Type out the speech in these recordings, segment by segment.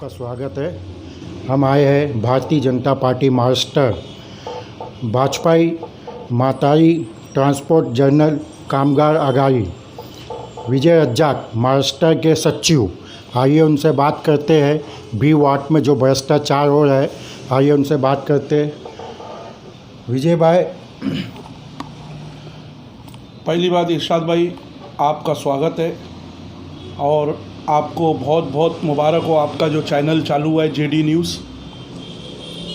आपका स्वागत है। हम आए हैं Bharatiya Janata party Maharashtra भाजपाई माताई transport journal कामगार आघाड़ी विजय रज्जाक महाराष्ट्र के सचिव। आइए उनसे बात करते हैं बी वार्ड में जो भ्रष्टाचार हो रहा है। आइए उनसे बात करते हैं। विजय भाई, पहली बात इरशाद भाई, आपका स्वागत है और आपको बहुत बहुत मुबारक हो। आपका जो चैनल चालू है JD news.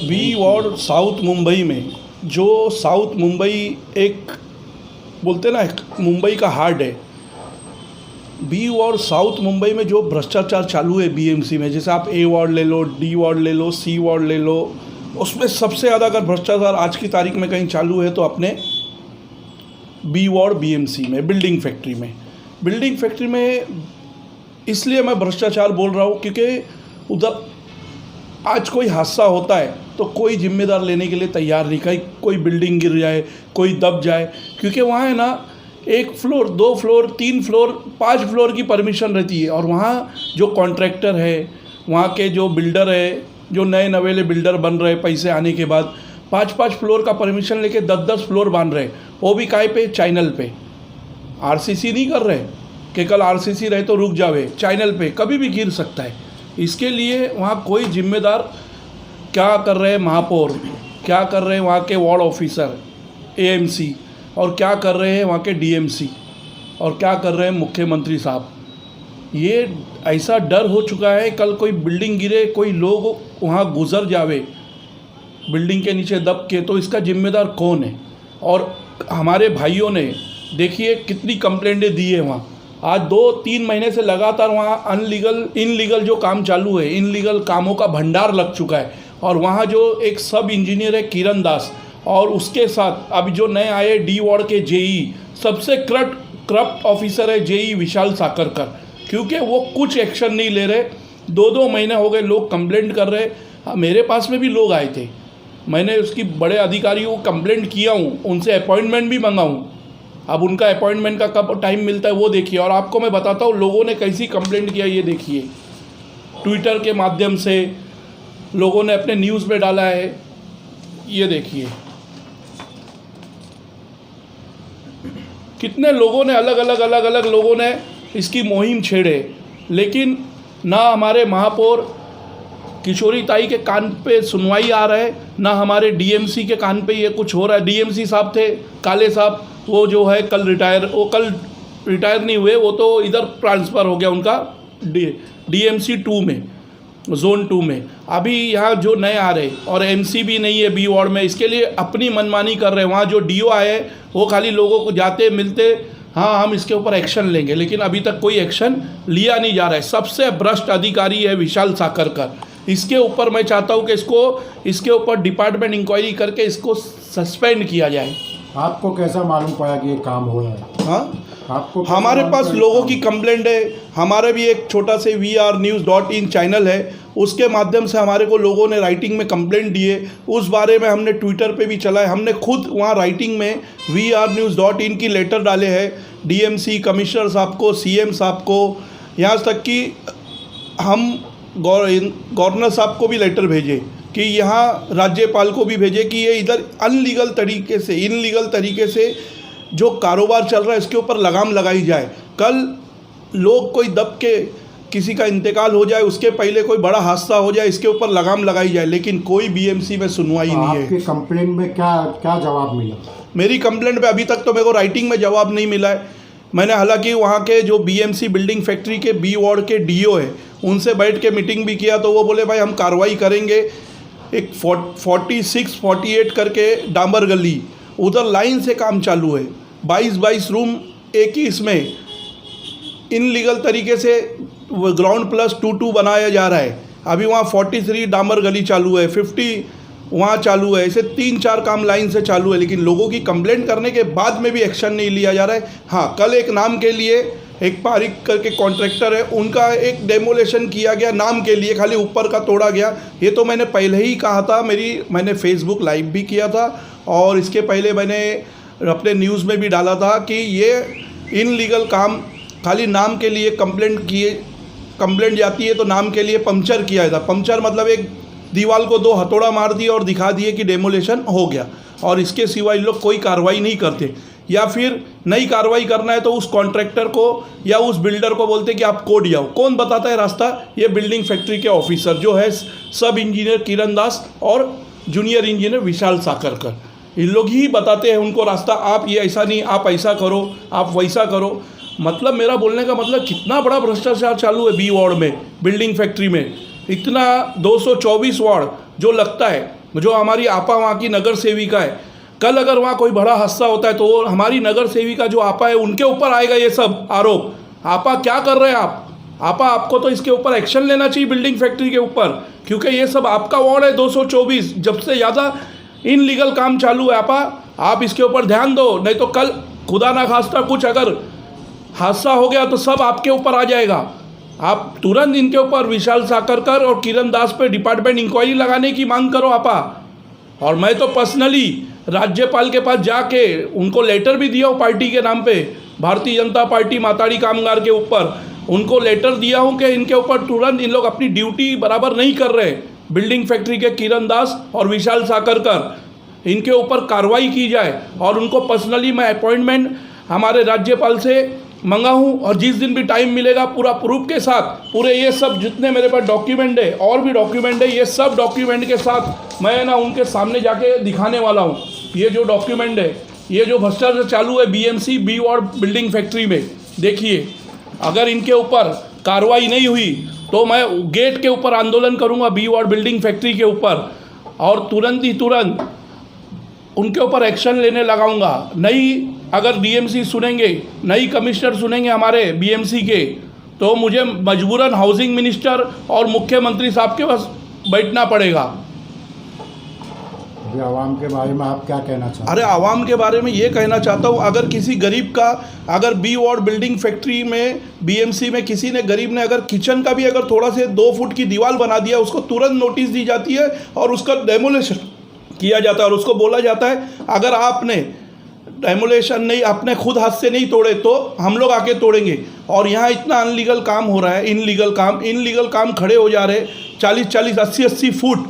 B ward south Mumbai में, जो साउथ मुंबई एक बोलते ना मुंबई का हार्ट है, बी वार्ड साउथ मुंबई में जो भ्रष्टाचार चालू है बीएमसी में, जैसे आप ए वार्ड ले लो, डी वार्ड ले लो, सी वार्ड ले लो, उसमें सबसे ज़्यादा अगर भ्रष्टाचार आज की तारीख में कहीं चालू है तो अपने बी वार्ड बीएमसी में, बिल्डिंग फैक्ट्री में। इसलिए मैं भ्रष्टाचार बोल रहा हूँ क्योंकि उधर आज कोई हादसा होता है तो कोई जिम्मेदार लेने के लिए तैयार नहीं, कहीं कोई बिल्डिंग गिर जाए, कोई दब जाए, क्योंकि वहाँ है ना 1 फ्लोर, 2 फ्लोर, 3 फ्लोर, 5 फ्लोर की परमिशन रहती है। और वहाँ जो कॉन्ट्रैक्टर है, वहाँ के जो बिल्डर है, जो नए नवेले बिल्डर बन रहे पैसे आने के बाद 5-5 फ्लोर का परमिशन लेके 10-10 फ्लोर बांध रहे, वो भी काहे पे, चैनल पे। आरसीसी नहीं कर रहे कि कल आरसीसी रहे तो रुक जावे, चैनल पे कभी भी गिर सकता है। इसके लिए वहाँ कोई जिम्मेदार क्या कर रहे हैं, महापौर क्या कर रहे हैं, वहाँ के वार्ड ऑफिसर एएमसी, और क्या कर रहे हैं वहाँ के डीएमसी, और क्या कर रहे हैं मुख्यमंत्री साहब। ये ऐसा डर हो चुका है कल कोई बिल्डिंग गिरे, कोई लोग वहाँ गुजर जावे बिल्डिंग के नीचे दब के, तो इसका जिम्मेदार कौन है। और हमारे भाइयों ने देखिए कितनी कंप्लेंटें दी है वहाँ। आज 2-3 महीने से लगातार वहाँ इनलीगल जो काम चालू है, इनलीगल कामों का भंडार लग चुका है। और वहाँ जो एक सब इंजीनियर है किरण दास, और उसके साथ अभी जो नए आए डी वार्ड के जेई, सबसे करप्ट ऑफिसर है जेई विशाल साकरकर, क्योंकि वो कुछ एक्शन नहीं ले रहे। 2-2 महीने हो गए लोग कंप्लेंट कर रहे। मेरे पास में भी लोग आए थे, मैंने उसकी बड़े अधिकारियों को कंप्लेंट किया हूँ, उनसे अपॉइंटमेंट भी मंगा हूँ। अब उनका अपॉइंटमेंट का कब टाइम मिलता है वो देखिए। और आपको मैं बताता हूँ लोगों ने कैसी कंप्लेंट किया, ये देखिए। ट्विटर के माध्यम से लोगों ने अपने न्यूज़ में डाला है, ये देखिए। कितने लोगों ने अलग अलग लोगों ने इसकी मुहिम छेड़े, लेकिन ना हमारे महापौर किशोरी ताई के कान पे सुनवाई आ रहा है, ना हमारे डीएमसी के कान पे ये कुछ हो रहा है। डीएमसी साहब थे काले साहब, वो जो है कल रिटायर नहीं हुए, वो तो इधर ट्रांसफ़र हो गया उनका डीएमसी 2 में, जोन 2 में। अभी यहाँ जो नए आ रहे, और एमसी भी नहीं है बी वार्ड में, इसके लिए अपनी मनमानी कर रहे हैं। वहाँ जो डीओ आए वो खाली लोगों को जाते मिलते, हाँ हम इसके ऊपर एक्शन लेंगे, लेकिन अभी तक कोई एक्शन लिया नहीं जा रहा है। सबसे भ्रष्ट अधिकारी है विशाल साकरकर। इसके ऊपर मैं चाहता हूँ कि इसके ऊपर डिपार्टमेंट इंक्वायरी करके इसको सस्पेंड किया जाए। आपको कैसा मालूम पड़ा कि ये काम हो रहा है? हाँ, आपको हमारे पास लोगों की कंप्लेंट है। हमारे भी एक छोटा से vrnews.in चैनल है, उसके माध्यम से हमारे को लोगों ने राइटिंग में कंप्लेंट दिए। उस बारे में हमने ट्विटर पे भी चलाए, हमने खुद वहाँ राइटिंग में vrnews.in की लेटर डाले हैं डीएमसी कमिश्नर साहब को, सीएम साहब को, यहाँ तक कि हम गवर्नर साहब को भी लेटर भेजे कि यहाँ राज्यपाल को भी भेजे कि ये इधर इनलीगल तरीके से जो कारोबार चल रहा है इसके ऊपर लगाम लगाई जाए। कल लोग कोई दब के किसी का इंतकाल हो जाए, उसके पहले कोई बड़ा हादसा हो जाए, इसके ऊपर लगाम लगाई जाए, लेकिन कोई बीएमसी में सुनवाई नहीं है। आपकी कंप्लेंट में क्या जवाब मिला? मेरी कंप्लेंट पे अभी तक तो मेरे को राइटिंग में जवाब नहीं मिला है। मैंने हालांकि वहाँ के जो बीएमसी बिल्डिंग फैक्ट्री के बी वार्ड के डीओ है, उनसे बैठ के मीटिंग भी किया, तो वो बोले भाई हम कार्रवाई करेंगे। एक 46-48 करके डांबर गली, उधर लाइन से काम चालू है, 22 रूम एक ही इसमें इनलीगल तरीके से ग्राउंड +2 बनाया जा रहा है। अभी वहाँ 43 डांबर गली चालू है, 50 वहाँ चालू है, ऐसे 3-4 काम लाइन से चालू है, लेकिन लोगों की कंप्लेंट करने के बाद में भी एक्शन नहीं लिया जा रहा है। हाँ, कल एक नाम के लिए एक पारिक करके कॉन्ट्रैक्टर है, उनका एक डेमोलेशन किया गया नाम के लिए, खाली ऊपर का तोड़ा गया। ये तो मैंने पहले ही कहा था, मैंने फेसबुक लाइव भी किया था, और इसके पहले मैंने अपने न्यूज़ में भी डाला था कि ये इनलीगल काम खाली नाम के लिए कंप्लेंट किए कंप्लेंट जाती है तो नाम के लिए पंक्चर किया था। पंक्चर मतलब एक दीवार को 2 हथौड़ा मार दिया और दिखा दिए कि डेमोलेशन हो गया, और इसके सिवा इन लोग कोई कार्रवाई नहीं करते। या फिर नई कार्रवाई करना है तो उस कॉन्ट्रैक्टर को या उस बिल्डर को बोलते कि आप कोड जाओ। कौन बताता है रास्ता? ये बिल्डिंग फैक्ट्री के ऑफिसर जो है सब इंजीनियर किरण दास और जूनियर इंजीनियर विशाल साकरकर, इन लोग ही बताते हैं उनको रास्ता। आप ये ऐसा नहीं, आप ऐसा करो, आप वैसा करो। मतलब मेरा बोलने का मतलब कितना बड़ा भ्रष्टाचार चालू है बी वार्ड में, बिल्डिंग फैक्ट्री में। इतना 224 वार्ड जो लगता है, जो हमारी आपा वहाँ की नगर सेविका है, कल अगर वहाँ कोई बड़ा हादसा होता है तो वो हमारी नगर सेविका जो आपा है उनके ऊपर आएगा ये सब आरोप। आपा क्या कर रहे हैं आप? आपा आपको तो इसके ऊपर एक्शन लेना चाहिए बिल्डिंग फैक्ट्री के ऊपर, क्योंकि ये सब आपका वार्ड है 224। जब से ज़्यादा इनलीगल काम चालू है आपा, आप इसके ऊपर ध्यान दो, नहीं तो कल खुदा ना खास्ता कुछ अगर हादसा हो गया तो सब आपके ऊपर आ जाएगा। आप तुरंत इनके ऊपर विशाल साकरकर और किरण दास पे डिपार्टमेंट इंक्वायरी लगाने की मांग करो आपा। और मैं तो पर्सनली राज्यपाल के पास जाके उनको लेटर भी दिया हूँ पार्टी के नाम पे, भारतीय जनता पार्टी माताड़ी कामगार के ऊपर उनको लेटर दिया हूँ कि इनके ऊपर तुरंत, इन लोग अपनी ड्यूटी बराबर नहीं कर रहे, बिल्डिंग फैक्ट्री के किरण दास और विशाल साकरकर, इनके ऊपर कार्रवाई की जाए। और उनको पर्सनली मैं अपॉइंटमेंट हमारे राज्यपाल से मंगा हूँ, और जिस दिन भी टाइम मिलेगा पूरा प्रूफ के साथ, पूरे ये सब जितने मेरे पास डॉक्यूमेंट है और भी डॉक्यूमेंट है, ये सब डॉक्यूमेंट के साथ मैं ना उनके सामने जाके दिखाने वाला हूँ। ये जो डॉक्यूमेंट है, ये जो भ्रष्टाचार चालू है BMC B ward building factory में, देखिए अगर इनके ऊपर कार्रवाई नहीं हुई तो मैं गेट के ऊपर आंदोलन करूँगा बी वार्ड बिल्डिंग फैक्ट्री के ऊपर, और तुरंत उनके ऊपर एक्शन लेने लगाऊंगा। नहीं अगर डीएमसी सुनेंगे, नई कमिश्नर सुनेंगे हमारे बीएमसी के, तो मुझे मजबूरन हाउसिंग मिनिस्टर और मुख्यमंत्री साहब के पास बैठना पड़ेगा। अभी आवाम के बारे में आप क्या कहना चाहते हैं? अरे आवाम के बारे में ये कहना चाहता हूँ, अगर किसी गरीब का, अगर बी वार्ड बिल्डिंग फैक्ट्री में बीएमसी में किसी ने, गरीब ने अगर किचन का भी अगर थोड़ा से 2 फुट की दीवार बना दिया, उसको तुरंत नोटिस दी जाती है और उसका डेमोलेशन किया जाता है। और उसको बोला जाता है अगर आपने डेमोलेशन नहीं, अपने खुद हाथ से नहीं तोड़े तो हम लोग आके तोड़ेंगे। और यहाँ इतना अनलीगल काम हो रहा है, इनलीगल काम खड़े हो जा रहे, 40-40, 80-80 फुट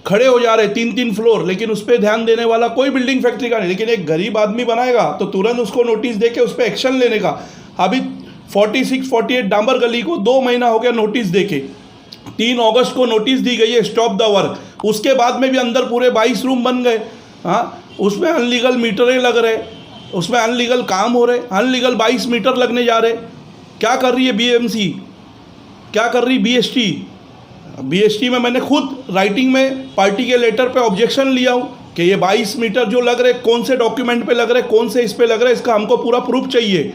खड़े हो जा रहे, 3-3 फ्लोर, लेकिन उस पर ध्यान देने वाला कोई बिल्डिंग फैक्ट्री का नहीं। लेकिन एक गरीब आदमी बनाएगा तो तुरंत उसको नोटिस दे के उस पर एक्शन लेने का। अभी 46-48 डांबर गली को 2 महीना हो गया नोटिस दे के, 3 अगस्त को नोटिस दी गई है स्टॉप द वर्क। उसके बाद में भी अंदर पूरे 22 रूम बन गए। हाँ, उसमें अनलीगल मीटरें लग रहे, उसमें अनलीगल काम हो रहे, अनलीगल 22 मीटर लगने जा रहे। क्या कर रही है बीएमसी, क्या कर रही बीएसटी में मैंने खुद राइटिंग में पार्टी के लेटर पे ऑब्जेक्शन लिया हूँ कि ये 22 मीटर जो लग रहे, कौन से डॉक्यूमेंट पे लग रहे, कौन से इस पे लग रहे, इसका हमको पूरा प्रूफ चाहिए।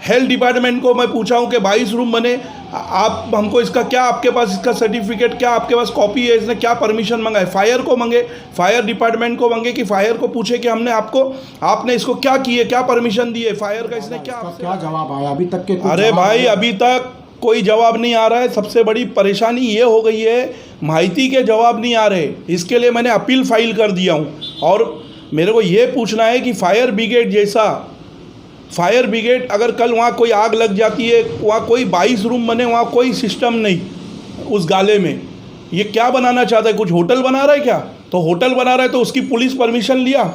हेल्थ डिपार्टमेंट को मैं पूछा हूँ कि 22 रूम बने, आप हमको इसका क्या, आपके पास इसका सर्टिफिकेट क्या, आपके पास कॉपी है, इसने क्या परमिशन मांगा है? फायर को मांगे, फायर डिपार्टमेंट को मांगे कि फायर को पूछे कि हमने आपने इसको क्या किए, क्या परमिशन दी है फायर का, इसने क्या जवाब आया अभी तक के? अरे भाई अभी तक कोई जवाब नहीं आ रहा है। सबसे बड़ी परेशानी ये हो गई है, माहिती के जवाब नहीं आ रहे। इसके लिए मैंने अपील फाइल कर दिया हूँ। और मेरे को ये पूछना है कि फायर ब्रिगेड जैसा, फायर ब्रिगेड अगर कल वहाँ कोई आग लग जाती है, वहाँ कोई 22 रूम बने, वहाँ कोई सिस्टम नहीं उस गाले में, ये क्या बनाना चाहता है? कुछ होटल बना रहा है क्या? तो होटल बना रहा है तो उसकी पुलिस परमिशन लिया,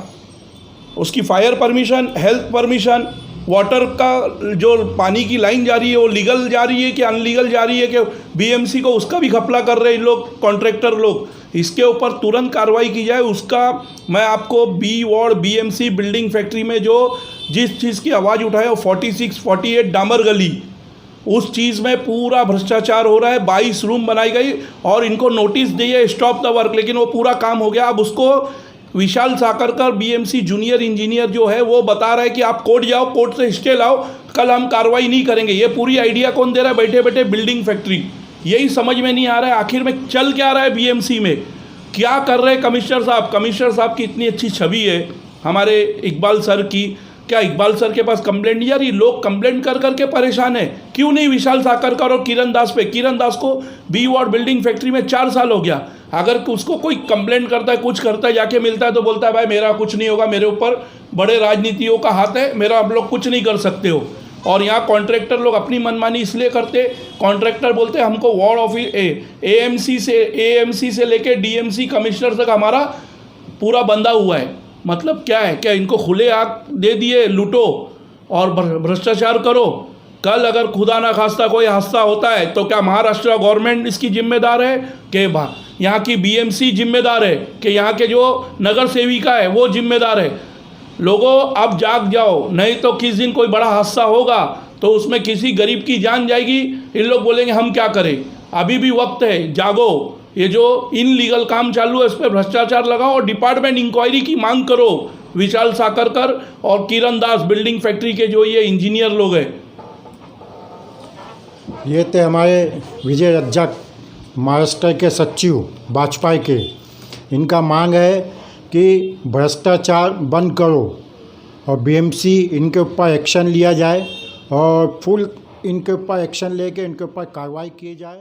उसकी fire permission, health permission, water का जो पानी की लाइन जा रही है वो लीगल जा रही है कि अनलीगल जा रही है, कि बीएमसी को उसका भी घपला कर रहे हैं इन लोग कॉन्ट्रैक्टर लोग। इसके ऊपर तुरंत कार्रवाई की जाए। उसका मैं आपको B ward BMC building factory में जो जिस चीज़ की आवाज़ उठाए वो 46-48 डामर गली, उस चीज़ में पूरा भ्रष्टाचार हो रहा है। 22 रूम बनाई गई और इनको नोटिस दिए स्टॉप द वर्क, लेकिन वो पूरा काम हो गया। अब उसको विशाल साकरकर बीएमसी जूनियर इंजीनियर जो है वो बता रहा है कि आप कोर्ट जाओ, कोर्ट से स्टे लाओ, कल हम कार्रवाई नहीं करेंगे। ये पूरी आइडिया कौन दे रहा है? बैठे बैठे बिल्डिंग फैक्ट्री। यही समझ में नहीं आ रहा है आखिर में चल क्या रहा है बीएमसी में, क्या कर रहे हैं कमिश्नर साहब। कमिश्नर साहब की इतनी अच्छी छवि है हमारे इकबाल सर की, क्या इकबाल सर के पास कंप्लेंट नहीं आ रही? लोग कंप्लेंट कर करके परेशान है, क्यों नहीं विशाल साकरकर और किरण दास पे? किरण दास को बी वार्ड बिल्डिंग फैक्ट्री में 4 साल हो गया। अगर उसको कोई कंप्लेंट करता है, कुछ करता है, जाके मिलता है तो बोलता है भाई मेरा कुछ नहीं होगा, मेरे ऊपर बड़े राजनीतियों का हाथ है, मेरा आप लोग कुछ नहीं कर सकते हो। और यहाँ कॉन्ट्रैक्टर लोग अपनी मनमानी इसलिए करते, कॉन्ट्रैक्टर बोलते हमको वार्ड ऑफिस एएमसी से लेके डीएमसी कमिश्नर तक हमारा पूरा बंधा हुआ है। मतलब क्या है, क्या इनको खुले आग दे दिए, लूटो और भ्रष्टाचार करो। कल अगर खुदा ना खास्ता कोई हादसा होता है तो क्या महाराष्ट्र गवर्नमेंट इसकी जिम्मेदार है कि यहाँ की बीएमसी जिम्मेदार है कि यहाँ के जो नगर सेविका है वो जिम्मेदार है? लोगों अब जाग जाओ, नहीं तो किस दिन कोई बड़ा हादसा होगा तो उसमें किसी गरीब की जान जाएगी, इन लोग बोलेंगे हम क्या करें। अभी भी वक्त है, जागो। ये जो इनलीगल काम चालू है इस पर भ्रष्टाचार लगाओ और डिपार्टमेंट इंक्वायरी की मांग करो। विशाल साकरकर और किरण दास बिल्डिंग फैक्ट्री के जो ये इंजीनियर लोग हैं। ये थे हमारे विजय रज्जाक, महाराष्ट्र के सचिव भाजपा के। इनका मांग है कि भ्रष्टाचार बंद करो और बीएमसी इनके ऊपर एक्शन लिया जाए और फुल इनके ऊपर एक्शन लेके इनके ऊपर कार्रवाई की जाए।